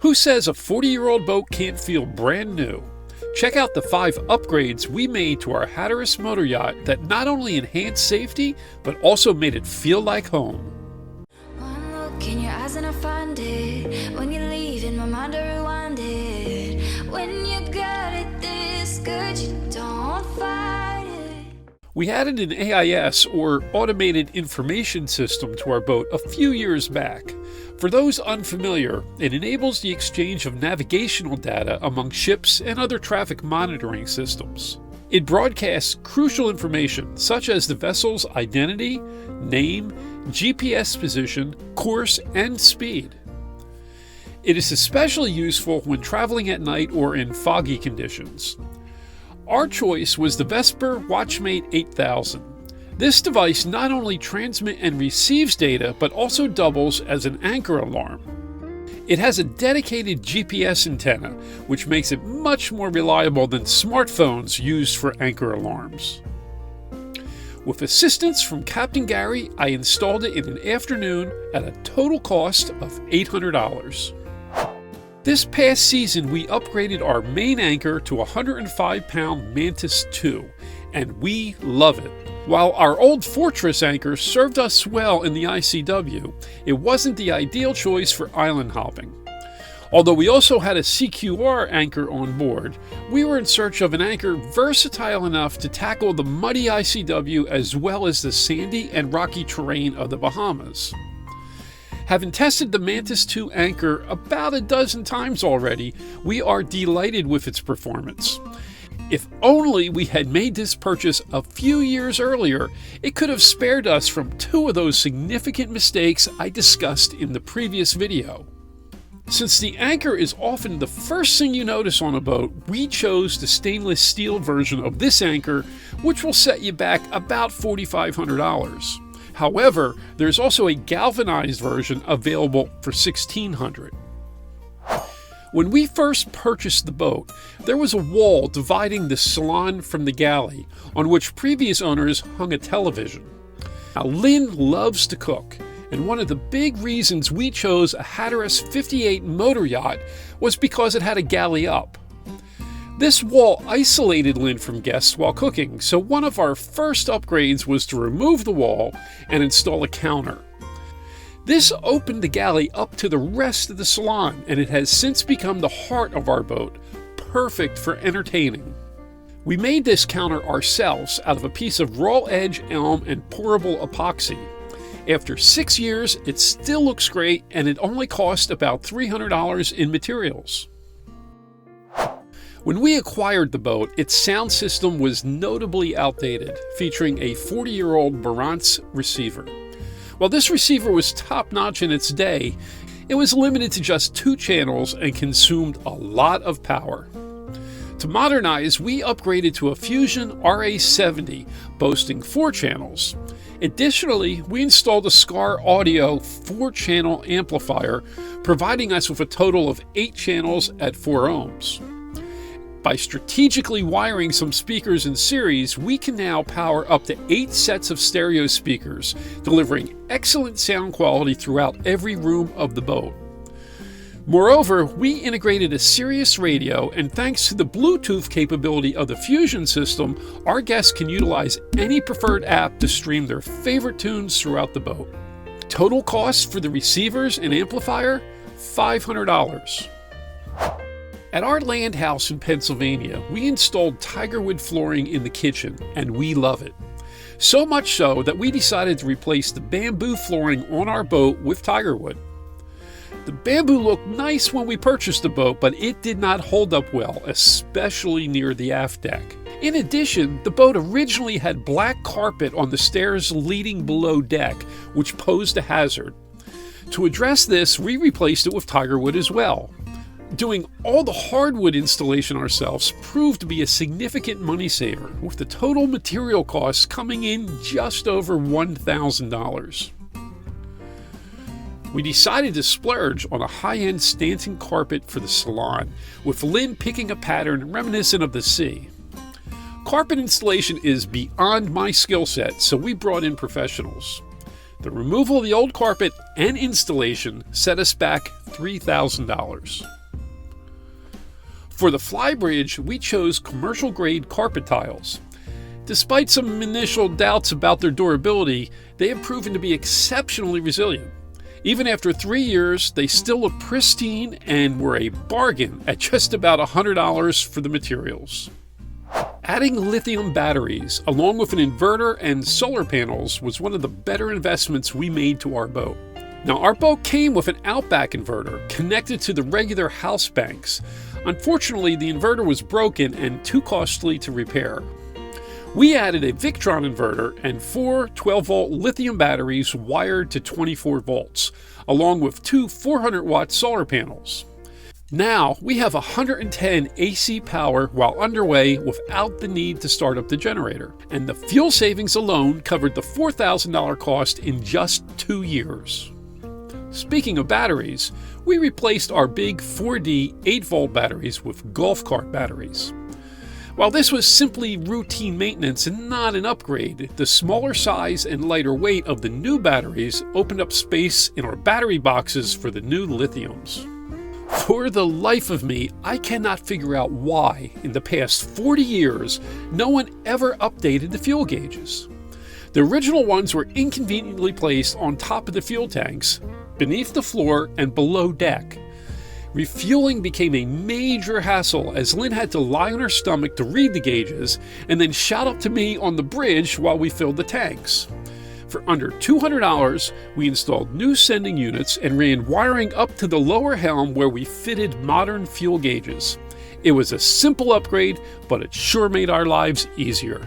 Who says a 40-year-old boat can't feel brand new? Check out the 5 upgrades we made to our Hatteras motor yacht that not only enhanced safety, but also made it feel like home. One look in your eyes and I find it. When you leave in my mind I rewind it. When you got it this good, you don't fight it. We added an AIS, or Automated Information System, to our boat a few years back. For those unfamiliar, it enables the exchange of navigational data among ships and other traffic monitoring systems. It broadcasts crucial information such as the vessel's identity, name, GPS position, course, and speed. It is especially useful when traveling at night or in foggy conditions. Our choice was the Vesper Watchmate 8000. This device not only transmits and receives data, but also doubles as an anchor alarm. It has a dedicated GPS antenna, which makes it much more reliable than smartphones used for anchor alarms. With assistance from Captain Galley, I installed it in an afternoon at a total cost of $800. This past season, we upgraded our main anchor to a 105-pound Mantis II, and we love it. While our old Fortress anchor served us well in the ICW, it wasn't the ideal choice for island hopping. Although we also had a CQR anchor on board, we were in search of an anchor versatile enough to tackle the muddy ICW as well as the sandy and rocky terrain of the Bahamas. Having tested the Mantis II anchor about a dozen times already, we are delighted with its performance. If only we had made this purchase a few years earlier, it could have spared us from 2 of those significant mistakes I discussed in the previous video. Since the anchor is often the first thing you notice on a boat, we chose the stainless steel version of this anchor, which will set you back about $4,500. However, there's also a galvanized version available for $1,600. When we first purchased the boat, there was a wall dividing the salon from the galley, on which previous owners hung a television. Now, Lynn loves to cook, and one of the big reasons we chose a Hatteras 58 motor yacht was because it had a galley up. This wall isolated Lynn from guests while cooking, so one of our first upgrades was to remove the wall and install a counter. This opened the galley up to the rest of the salon, and it has since become the heart of our boat, perfect for entertaining. We made this counter ourselves out of a piece of raw edge elm and pourable epoxy. After 6 years, it still looks great, and it only cost about $300 in materials. When we acquired the boat, its sound system was notably outdated, featuring a 40-year-old Marantz receiver. While this receiver was top-notch in its day, it was limited to just 2 channels and consumed a lot of power. To modernize, we upgraded to a Fusion RA70, boasting 4 channels. Additionally, we installed a Scar Audio 4-channel amplifier, providing us with a total of 8 channels at 4 ohms. By strategically wiring some speakers in series, we can now power up to 8 sets of stereo speakers, delivering excellent sound quality throughout every room of the boat. Moreover, we integrated a Sirius radio, and thanks to the Bluetooth capability of the Fusion system, our guests can utilize any preferred app to stream their favorite tunes throughout the boat. Total cost for the receivers and amplifier, $500. At our land house in Pennsylvania, we installed tigerwood flooring in the kitchen, and we love it. So much so that we decided to replace the bamboo flooring on our boat with tigerwood. The bamboo looked nice when we purchased the boat, but it did not hold up well, especially near the aft deck. In addition, the boat originally had black carpet on the stairs leading below deck, which posed a hazard. To address this, we replaced it with tigerwood as well. Doing all the hardwood installation ourselves proved to be a significant money saver, with the total material costs coming in just over $1,000. We decided to splurge on a high-end Stanton carpet for the salon, with Lynn picking a pattern reminiscent of the sea. Carpet installation is beyond my skill set, so we brought in professionals. The removal of the old carpet and installation set us back $3,000. For the flybridge, we chose commercial-grade carpet tiles. Despite some initial doubts about their durability, they have proven to be exceptionally resilient. Even after 3 years, they still look pristine and were a bargain at just about $100 for the materials. Adding lithium batteries, along with an inverter and solar panels, was one of the better investments we made to our boat. Now, our boat came with an Outback inverter connected to the regular house banks. Unfortunately, the inverter was broken and too costly to repair. We added a Victron inverter and 4 12-volt lithium batteries wired to 24 volts, along with 2 400-watt solar panels. Now, we have 110 AC power while underway without the need to start up the generator, and the fuel savings alone covered the $4,000 cost in just 2 years. Speaking of batteries, we replaced our big 4D 8-volt batteries with golf cart batteries. While this was simply routine maintenance and not an upgrade, the smaller size and lighter weight of the new batteries opened up space in our battery boxes for the new lithiums. For the life of me, I cannot figure out why, in the past 40 years, no one ever updated the fuel gauges. The original ones were inconveniently placed on top of the fuel tanks, beneath the floor, and below deck. Refueling became a major hassle as Lynn had to lie on her stomach to read the gauges and then shout up to me on the bridge while we filled the tanks. For under $200, we installed new sending units and ran wiring up to the lower helm where we fitted modern fuel gauges. It was a simple upgrade, but it sure made our lives easier.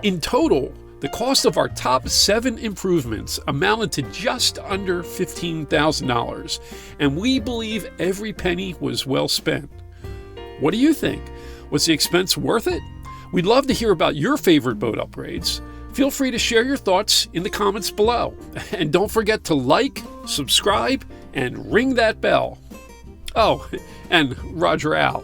In total, the cost of our top 7 improvements amounted to just under $15,000, and we believe every penny was well spent. What do you think? Was the expense worth it? We'd love to hear about your favorite boat upgrades. Feel free to share your thoughts in the comments below. And don't forget to like, subscribe, and ring that bell. Oh, and Roger out.